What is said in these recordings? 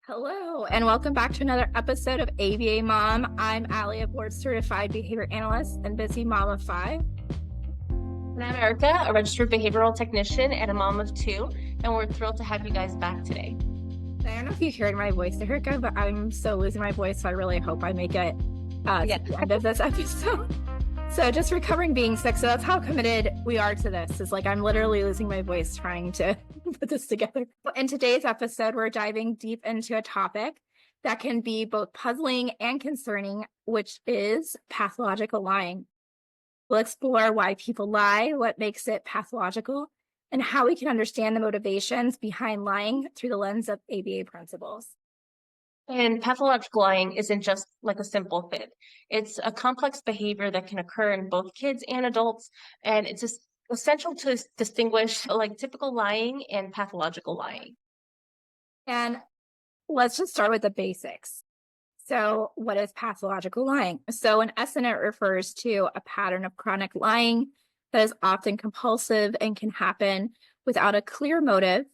Hello, and welcome back to another episode of ABA Mom. I'm Allie, a board certified behavior analyst and busy mom of 5. And I'm Erica, a registered behavioral technician and a mom of 2, and we're thrilled to have you guys back today. I don't know if you heard my voice, Erica, but I'm so losing my voice, so I really hope I make it to the end of this episode. So just recovering being sick, so that's how committed we are to this. Is like I'm literally losing my voice trying to put this together. In today's episode, we're diving deep into a topic that can be both puzzling and concerning, which is pathological lying. We'll explore why people lie, what makes it pathological, and how we can understand the motivations behind lying through the lens of ABA principles. And pathological lying isn't just like a simple fib. It's a complex behavior that can occur in both kids and adults, and it's just essential to distinguish like typical lying and pathological lying. And let's just start with the basics. So what is pathological lying? So in essence, it refers to a pattern of chronic lying that is often compulsive and can happen without a clear motive.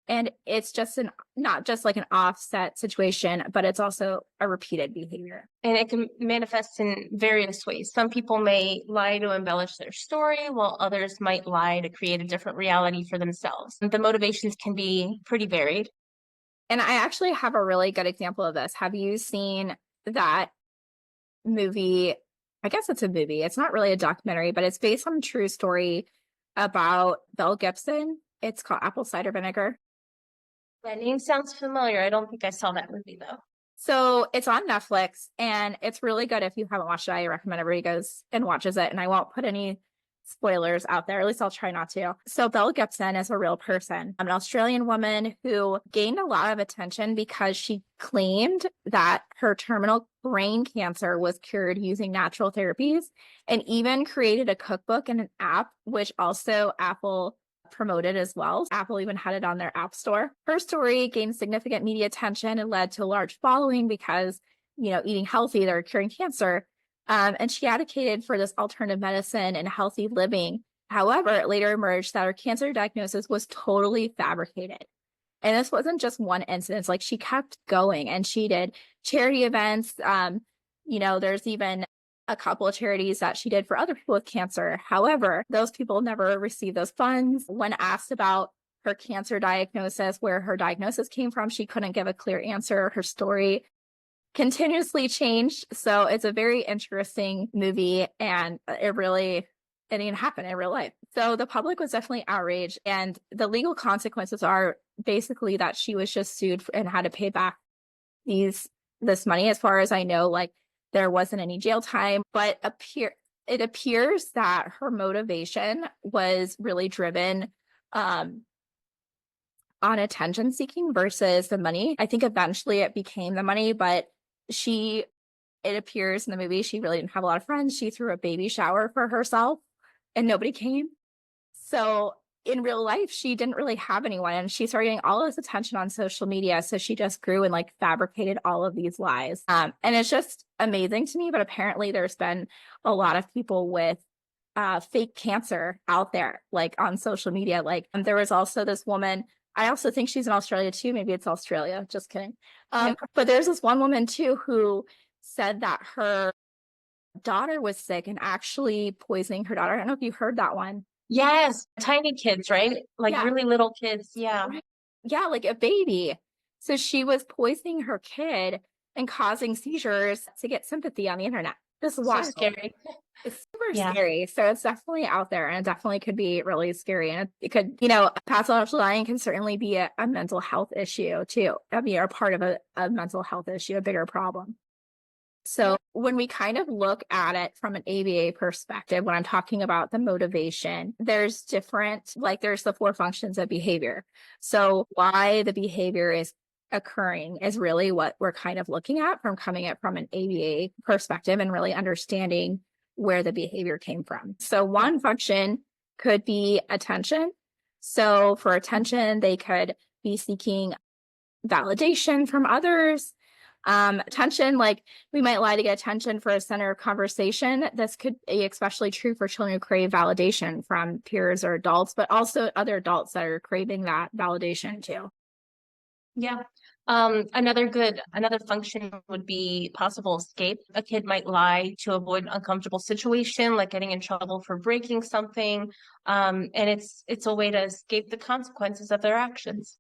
And it's just not just like an offset situation, but it's also a repeated behavior. And it can manifest in various ways. Some people may lie to embellish their story, while others might lie to create a different reality for themselves. The motivations can be pretty varied. And I actually have a really good example of this. Have you seen that movie? I guess it's a movie. It's not really a documentary, but it's based on a true story about Mel Gibson. It's called Apple Cider Vinegar. That name sounds familiar. I don't think I saw that movie though. So it's on Netflix and it's really good. If you haven't watched it, I recommend everybody goes and watches it. And I won't put any spoilers out there. At least I'll try not to. So Mel Gibson is a real person, an Australian woman who gained a lot of attention because she claimed that her terminal brain cancer was cured using natural therapies, and even created a cookbook and an app, which also Apple promoted as well. Apple even had it on their app store. Her story gained significant media attention and led to a large following because, eating healthy, they're curing cancer. And she advocated for this alternative medicine and healthy living. However, it later emerged that her cancer diagnosis was totally fabricated. And this wasn't just one incident. Like, she kept going and she did charity events. There's even a couple of charities that she did for other people with cancer. However, those people never received those funds. When asked about her cancer diagnosis, where her diagnosis came from, she couldn't give a clear answer. Her story continuously changed. So it's a very interesting movie, and it didn't happen in real life. So the public was definitely outraged, and the legal consequences are basically that she was just sued and had to pay back this money. As far as I know, like, there wasn't any jail time, but it appears that her motivation was really driven on attention seeking versus the money. I think eventually it became the money, but it appears in the movie she really didn't have a lot of friends. She threw a baby shower for herself and nobody came. So in real life, she didn't really have anyone, and she started getting all this attention on social media. So she just grew and fabricated all of these lies. And it's just amazing to me. But apparently there's been a lot of people with fake cancer out there, on social media. There was also this woman, I also think she's in Australia too. Maybe it's Australia. Just kidding. But there's this one woman too who said that her daughter was sick and actually poisoning her daughter. I don't know if you heard that one. Yes, tiny kids, right? Really little kids. Yeah. Yeah, like a baby. So she was poisoning her kid and causing seizures to get sympathy on the internet. This is so scary. It's super scary. So it's definitely out there, and it definitely could be really scary. And it could, pathological lying can certainly be a mental health issue too. I mean, or part of a mental health issue, a bigger problem. So when we kind of look at it from an ABA perspective, when I'm talking about the motivation, there's there's the 4 functions of behavior. So why the behavior is occurring is really what we're kind of looking at coming at from an ABA perspective and really understanding where the behavior came from. So one function could be attention. So for attention, they could be seeking validation from others. Attention, we might lie to get attention for a center of conversation. This could be especially true for children who crave validation from peers or adults, but also other adults that are craving that validation too. Yeah. Another function would be possible escape. A kid might lie to avoid an uncomfortable situation, like getting in trouble for breaking something. And it's a way to escape the consequences of their actions.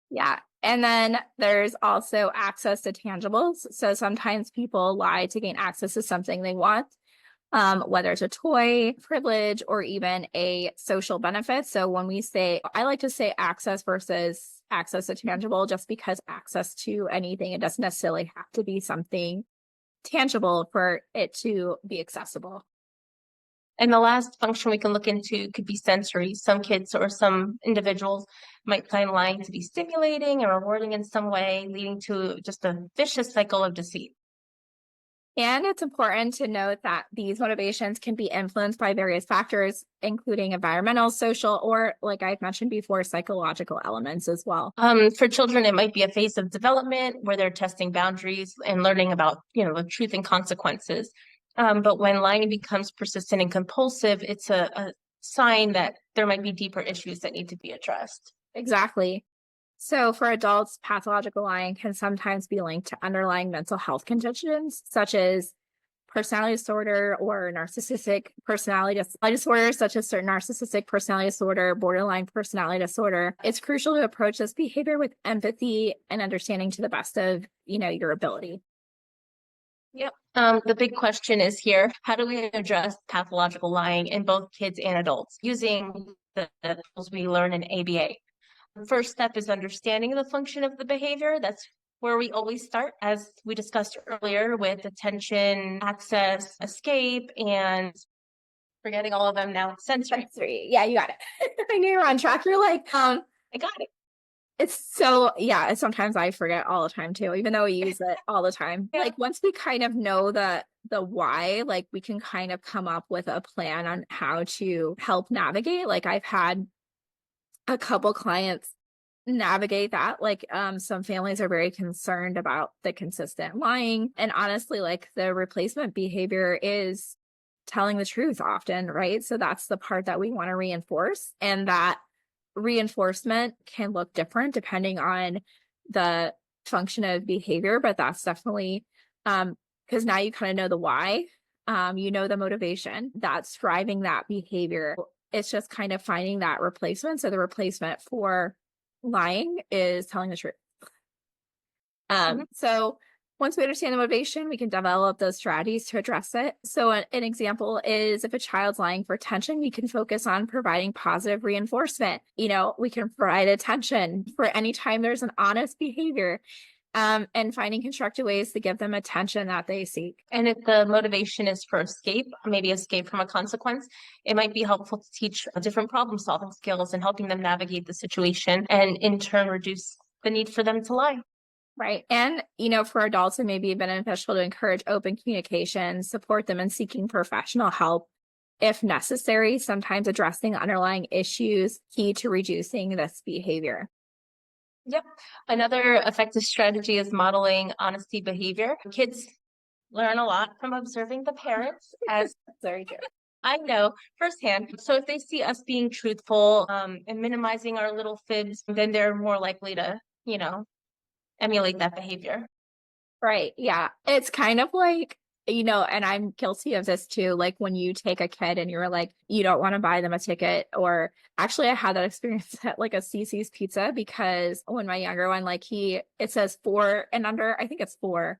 Yeah. And then there's also access to tangibles. So sometimes people lie to gain access to something they want, whether it's a toy, privilege, or even a social benefit. So when we say, I like to say access versus access to tangible, just because access to anything, it doesn't necessarily have to be something tangible for it to be accessible. And the last function we can look into could be sensory. Some kids or some individuals might find lying to be stimulating and rewarding in some way, leading to just a vicious cycle of deceit. And it's important to note that these motivations can be influenced by various factors, including environmental, social, or, like I've mentioned before, psychological elements as well. For children, it might be a phase of development where they're testing boundaries and learning about, the truth and consequences. But when lying becomes persistent and compulsive, it's a sign that there might be deeper issues that need to be addressed. Exactly. So for adults, pathological lying can sometimes be linked to underlying mental health conditions, such as personality disorder or narcissistic personality disorder, such as certain narcissistic personality disorder, borderline personality disorder. It's crucial to approach this behavior with empathy and understanding to the best of, your ability. Yep. The big question is here, how do we address pathological lying in both kids and adults using the tools we learn in ABA? The first step is understanding the function of the behavior. That's where we always start, as we discussed earlier, with attention, access, escape, and forgetting all of them now, sensory. Yeah, you got it. I knew you were on track. You're like, I got it. it's so, yeah, sometimes I forget all the time too, even though we use it all the time. Yeah. Like once we kind of know the why, like we can kind of come up with a plan on how to help navigate. Like I've had a couple clients navigate that. Like some families are very concerned about the consistent lying. And honestly, like the replacement behavior is telling the truth often, right? So that's the part that we want to reinforce. And that reinforcement can look different depending on the function of behavior, but that's definitely because now you kind of know the why, you know the motivation that's driving that behavior. It's just kind of finding that replacement. So the replacement for lying is telling the truth. So once we understand the motivation, we can develop those strategies to address it. So an example is if a child's lying for attention, we can focus on providing positive reinforcement. We can provide attention for any time there's an honest behavior, and finding constructive ways to give them attention that they seek. And if the motivation is for escape, maybe escape from a consequence, it might be helpful to teach different problem solving skills and helping them navigate the situation and in turn reduce the need for them to lie. Right. And, for adults, it may be beneficial to encourage open communication, support them in seeking professional help if necessary, sometimes addressing underlying issues key to reducing this behavior. Yep. Another effective strategy is modeling honesty behavior. Kids learn a lot from observing the parents, as very true. I know firsthand. So if they see us being truthful and minimizing our little fibs, then they're more likely to, emulate that behavior. Right. Yeah. It's kind of like, and I'm guilty of this too. Like when you take a kid and you're like, you don't want to buy them a ticket, or actually I had that experience at like a CC's Pizza, because when my younger one, like it says 4 and under, I think it's 4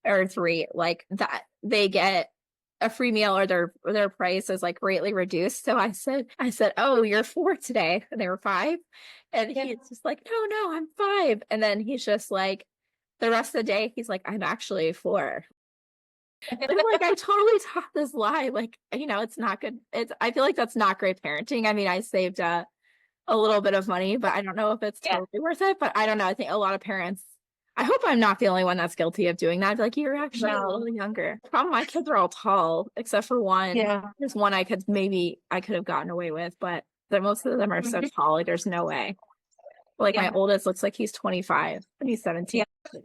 or 3, like that they get a free meal, or their price is like greatly reduced. So I said, oh, you're 4 today. And they were 5. And he's just like, no, I'm 5. And then he's just like, the rest of the day, he's like, I'm actually 4. And I'm like, I totally taught this lie. Like, it's not good. I feel like that's not great parenting. I mean, I saved a little bit of money, but I don't know if it's totally worth it. But I don't know. I think a lot of parents, I hope I'm not the only one that's guilty of doing that. I'd be like, you're actually a little younger. Problem, my kids are all tall, except for one. Yeah. There's one I could have gotten away with, but most of them are so tall. Like, there's no way. Like my oldest looks like he's 25 and he's 17. Yeah.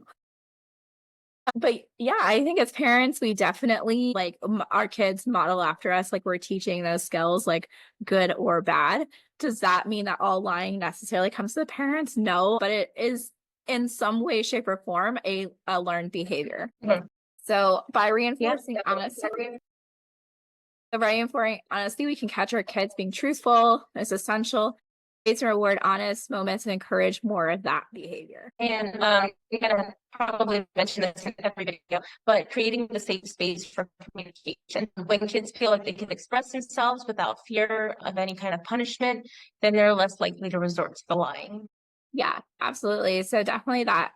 But yeah, I think as parents, we definitely like our kids model after us. Like we're teaching those skills, like good or bad. Does that mean that all lying necessarily comes to the parents? No, but it is in some way, shape, or form a learned behavior. Mhm. So by reinforcing definitely. honesty, we can catch our kids being truthful. It's essential. It's reward honest moments and encourage more of that behavior. And we gotta probably mention this in every video, but creating the safe space for communication. When kids feel like they can express themselves without fear of any kind of punishment, then they're less likely to resort to the lying. Yeah, absolutely. So definitely that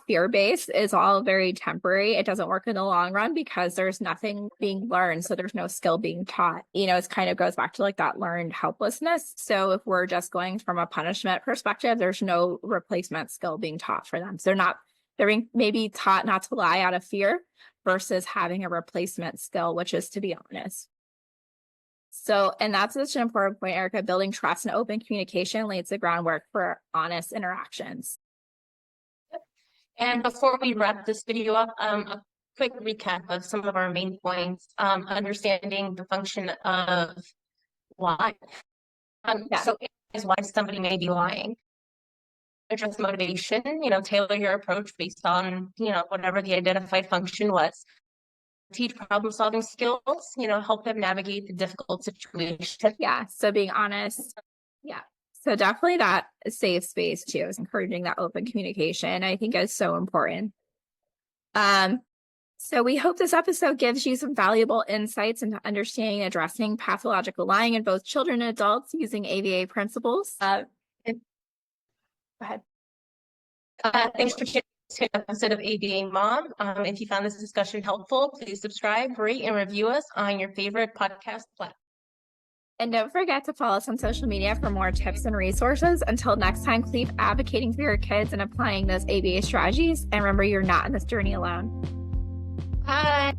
fear base is all very temporary. It doesn't work in the long run because there's nothing being learned. So there's no skill being taught. You know, it kind of goes back to like that learned helplessness. So if we're just going from a punishment perspective, there's no replacement skill being taught for them. So they're being maybe taught not to lie out of fear versus having a replacement skill, which is to be honest. So, and that's such an important point, Erica. Building trust and open communication lays the groundwork for honest interactions. And before we wrap this video up, a quick recap of some of our main points. Understanding the function of lie. So is why somebody may be lying. Address motivation, tailor your approach based on, whatever the identified function was. Teach problem solving skills, help them navigate the difficult situation. Yeah. So being honest. Yeah. So definitely that safe space too is encouraging that open communication. I think is so important. So we hope this episode gives you some valuable insights into understanding and addressing pathological lying in both children and adults using ABA principles. Go ahead. Thanks for tuning to an episode of ABA Mom. If you found this discussion helpful, please subscribe, rate, and review us on your favorite podcast platform. And don't forget to follow us on social media for more tips and resources. Until next time, keep advocating for your kids and applying those ABA strategies. And remember, you're not in this journey alone. Bye.